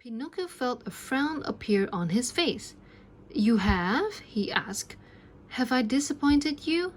Pinocchio felt a frown appear on his face. "You have?" he asked. "Have I disappointed you?"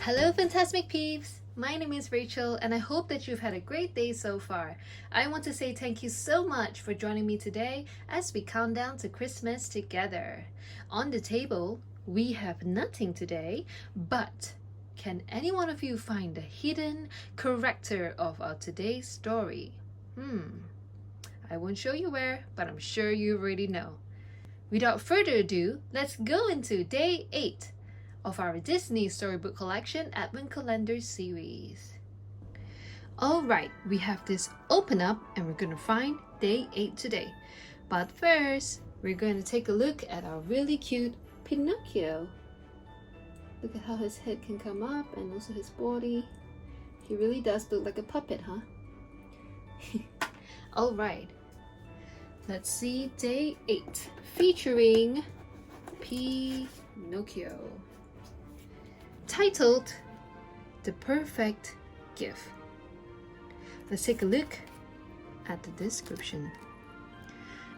Hello, Fantastic Peeps! My name is Rachel, and I hope that you've had a great day so far. I want to say thank you so much for joining me today as we count down to Christmas together. On the table, we have nothing today, but can any one of you find the hidden character of our today's story? I won't show you where, but I'm sure you already know. Without further ado, let's go into day 8 of our Disney Storybook Collection Advent Calendar series. Alright, we have this open up and we're going to find day 8 today. But first, we're going to take a look at our really cute Pinocchio. Look at how his head can come up and also his body. He really does look like a puppet, huh? Alright, let's see day 8 featuring Pinocchio. Titled The Perfect Gift. Let's take a look at the description.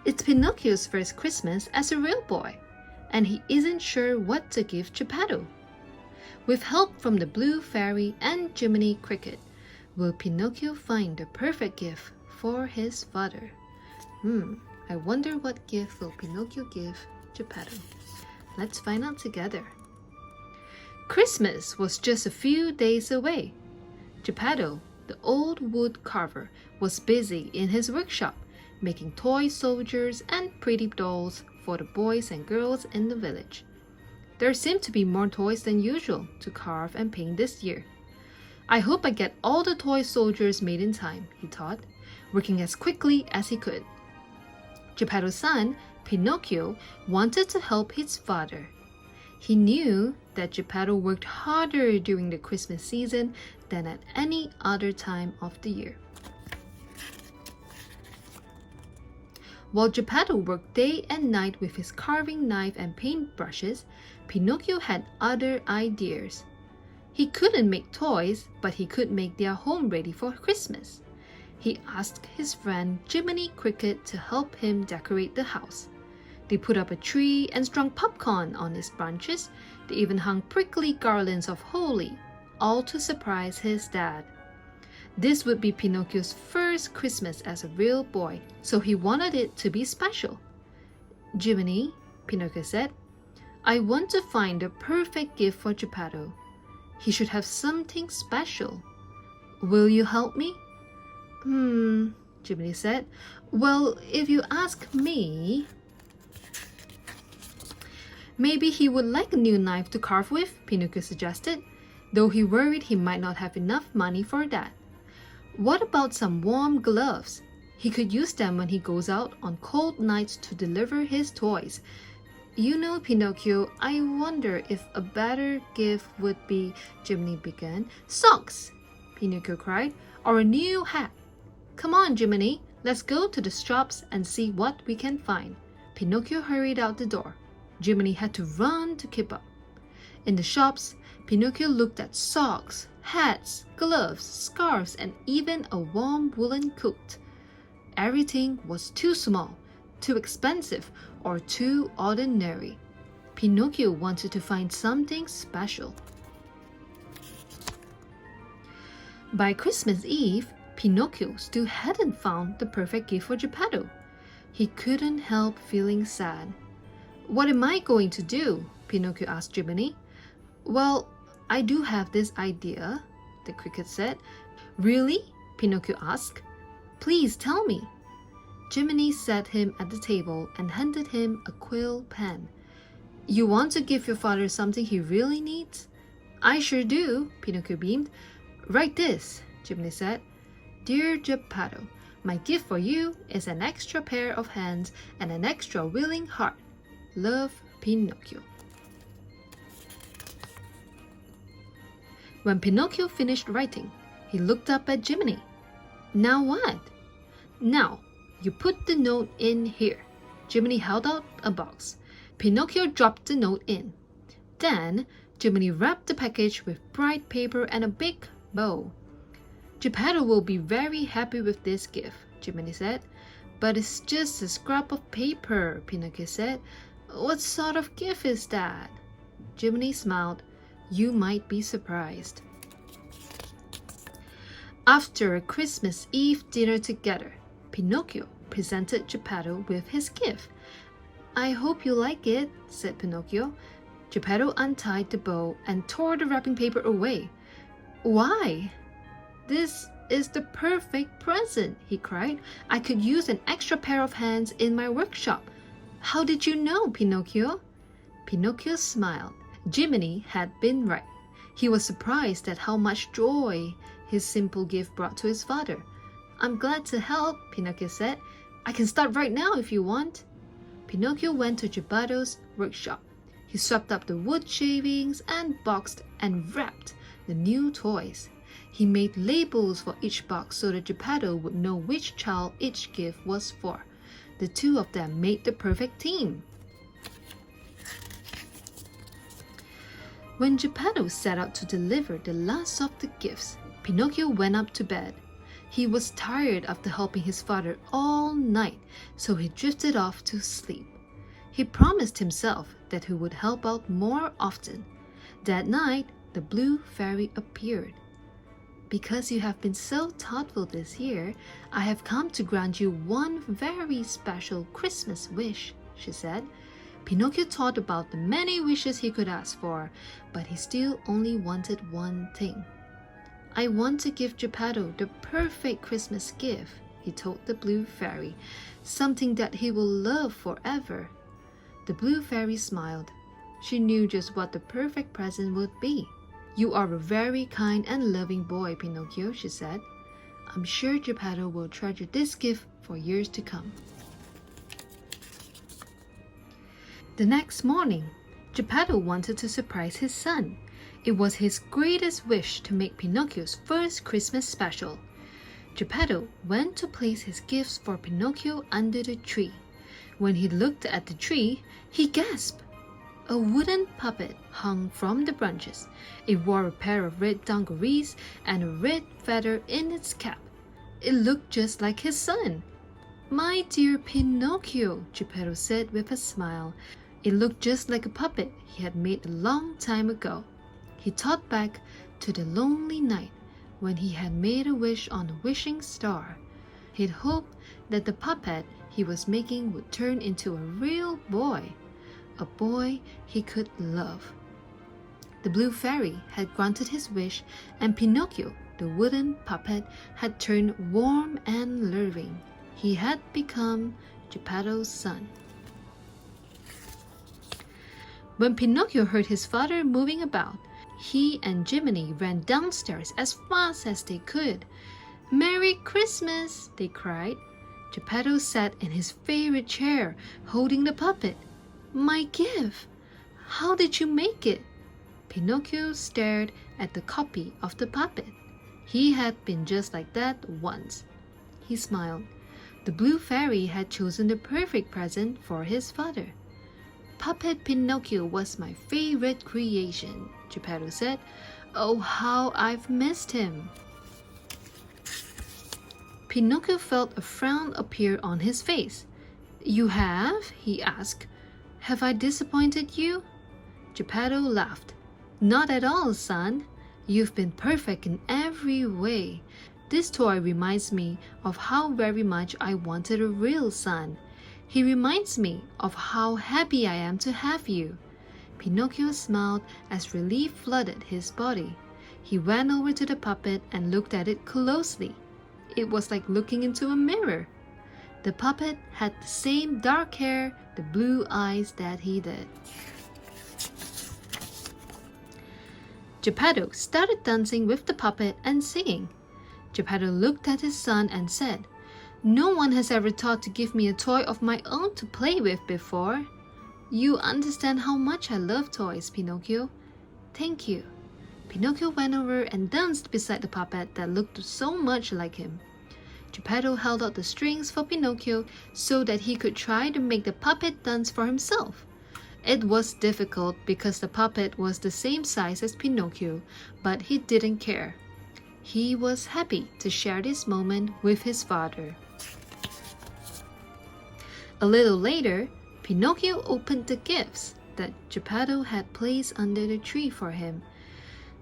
It's Pinocchio's first Christmas as a real boy, and he isn't sure what to give Geppetto. With help from the Blue Fairy and Jiminy Cricket, will Pinocchio find the perfect gift for his father? I wonder what gift will Pinocchio give Geppetto. Let's find out together. Christmas was just a few days away. Geppetto, the old wood carver, was busy in his workshop, making toy soldiers and pretty dolls for the boys and girls in the village. There seemed to be more toys than usual to carve and paint this year. I hope I get all the toy soldiers made in time, he thought, working as quickly as he could. Geppetto's son, Pinocchio, wanted to help his father. He knew that Geppetto worked harder during the Christmas season than at any other time of the year. While Geppetto worked day and night with his carving knife and paint brushes, Pinocchio had other ideas. He couldn't make toys, but he could make their home ready for Christmas. He asked his friend Jiminy Cricket to help him decorate the house. They put up a tree and strung popcorn on its branches. They even hung prickly garlands of holly, all to surprise his dad. This would be Pinocchio's first Christmas as a real boy, so he wanted it to be special. "Jiminy," Pinocchio said, "I want to find the perfect gift for Geppetto. He should have something special. Will you help me?" Jiminy said. "Well, if you ask me..." "Maybe he would like a new knife to carve with," Pinocchio suggested, though he worried he might not have enough money for that. "What about some warm gloves? He could use them when he goes out on cold nights to deliver his toys. You know, Pinocchio, I wonder if a better gift would be..." Jiminy began. "Socks!" Pinocchio cried. "Or a new hat. Come on, Jiminy, let's go to the shops and see what we can find." Pinocchio hurried out the door. Jiminy had to run to keep up. In the shops, Pinocchio looked at socks, hats, gloves, scarves, and even a warm woolen coat. Everything was too small, too expensive, or too ordinary. Pinocchio wanted to find something special. By Christmas Eve, Pinocchio still hadn't found the perfect gift for Geppetto. He couldn't help feeling sad. "What am I going to do?" Pinocchio asked Jiminy. "Well, I do have this idea," the cricket said. "Really?" Pinocchio asked. "Please tell me." Jiminy sat him at the table and handed him a quill pen. "You want to give your father something he really needs?" "I sure do," Pinocchio beamed. "Write this," Jiminy said. "Dear Geppetto, my gift for you is an extra pair of hands and an extra willing heart. Love, Pinocchio." When Pinocchio finished writing, he looked up at Jiminy. "Now what?" "Now, you put the note in here." Jiminy held out a box. Pinocchio dropped the note in. Then, Jiminy wrapped the package with bright paper and a big bow. Geppetto will be very happy with this gift, Jiminy said. But it's just a scrap of paper, Pinocchio said. What sort of gift is that? Jiminy smiled. You might be surprised. After a Christmas Eve dinner together, Pinocchio presented Geppetto with his gift. I hope you like it, said Pinocchio. Geppetto untied the bow and tore the wrapping paper away. Why? This is the perfect present, he cried. I could use an extra pair of hands in my workshop. How did you know, Pinocchio? Pinocchio smiled. Jiminy had been right. He was surprised at how much joy his simple gift brought to his father. I'm glad to help, Pinocchio said. I can start right now if you want. Pinocchio went to Geppetto's workshop. He swept up the wood shavings and boxed and wrapped the new toys. He made labels for each box so that Geppetto would know which child each gift was for. The two of them made the perfect team. When Geppetto set out to deliver the last of the gifts, Pinocchio went up to bed. He was tired after helping his father all night, so he drifted off to sleep. He promised himself that he would help out more often. That night, the blue fairy appeared. Because you have been so thoughtful this year, I have come to grant you one very special Christmas wish, she said. Pinocchio thought about the many wishes he could ask for, but he still only wanted one thing. I want to give Geppetto the perfect Christmas gift, he told the blue fairy, something that he will love forever. The blue fairy smiled. She knew just what the perfect present would be. You are a very kind and loving boy, Pinocchio, she said. I'm sure Geppetto will treasure this gift for years to come. The next morning, Geppetto wanted to surprise his son. It was his greatest wish to make Pinocchio's first Christmas special. Geppetto went to place his gifts for Pinocchio under the tree. When he looked at the tree, he gasped. A wooden puppet hung from the branches. It wore a pair of red dungarees and a red feather in its cap. It looked just like his son. My dear Pinocchio, Geppetto said with a smile. It looked just like a puppet he had made a long time ago. He thought back to the lonely night when he had made a wish on a wishing star. He'd hoped that the puppet he was making would turn into a real boy, a boy he could love. The blue fairy had granted his wish, and Pinocchio, the wooden puppet, had turned warm and loving. He had become Geppetto's son. When Pinocchio heard his father moving about, he and Jiminy ran downstairs as fast as they could. Merry Christmas, they cried. Geppetto sat in his favorite chair, holding the puppet. My gift! How did you make it? Pinocchio stared at the copy of the puppet. He had been just like that once. He smiled. The blue fairy had chosen the perfect present for his father. Puppet Pinocchio was my favorite creation, Geppetto said. Oh, how I've missed him. Pinocchio felt a frown appear on his face. You have? He asked. Have I disappointed you? Geppetto laughed. Not at all, son. You've been perfect in every way. This toy reminds me of how very much I wanted a real son. He reminds me of how happy I am to have you. Pinocchio smiled as relief flooded his body. He went over to the puppet and looked at it closely. It was like looking into a mirror. The puppet had the same dark hair, the blue eyes that he did. Geppetto started dancing with the puppet and singing. Geppetto looked at his son and said, No one has ever thought to give me a toy of my own to play with before. You understand how much I love toys, Pinocchio. Thank you. Pinocchio went over and danced beside the puppet that looked so much like him. Geppetto held out the strings for Pinocchio so that he could try to make the puppet dance for himself. It was difficult because the puppet was the same size as Pinocchio, but he didn't care. He was happy to share this moment with his father. A little later, Pinocchio opened the gifts that Geppetto had placed under the tree for him.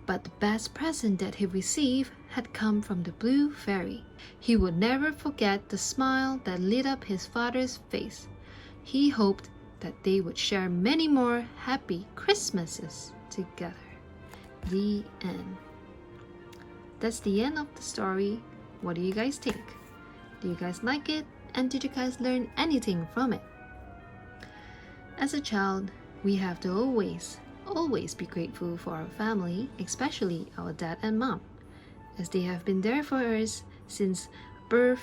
But the best present that he received had come from the Blue Fairy. He would never forget the smile that lit up his father's face. He hoped that they would share many more happy Christmases together. The end. That's the end of the story. What do you guys think? Do you guys like it? And did you guys learn anything from it? As a child, we have to always be grateful for our family, especially our dad and mom, as they have been there for us since birth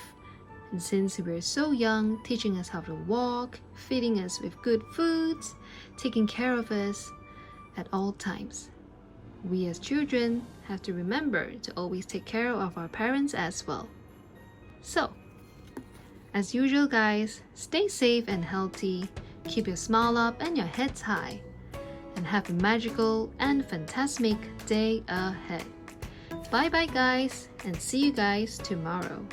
and since we were so young, teaching us how to walk, feeding us with good foods, taking care of us at all times. We as children have to remember to always take care of our parents as well. So, as usual guys, stay safe and healthy, keep your smile up and your heads high, and have a magical and fantastic day ahead. Bye bye guys, and see you guys tomorrow.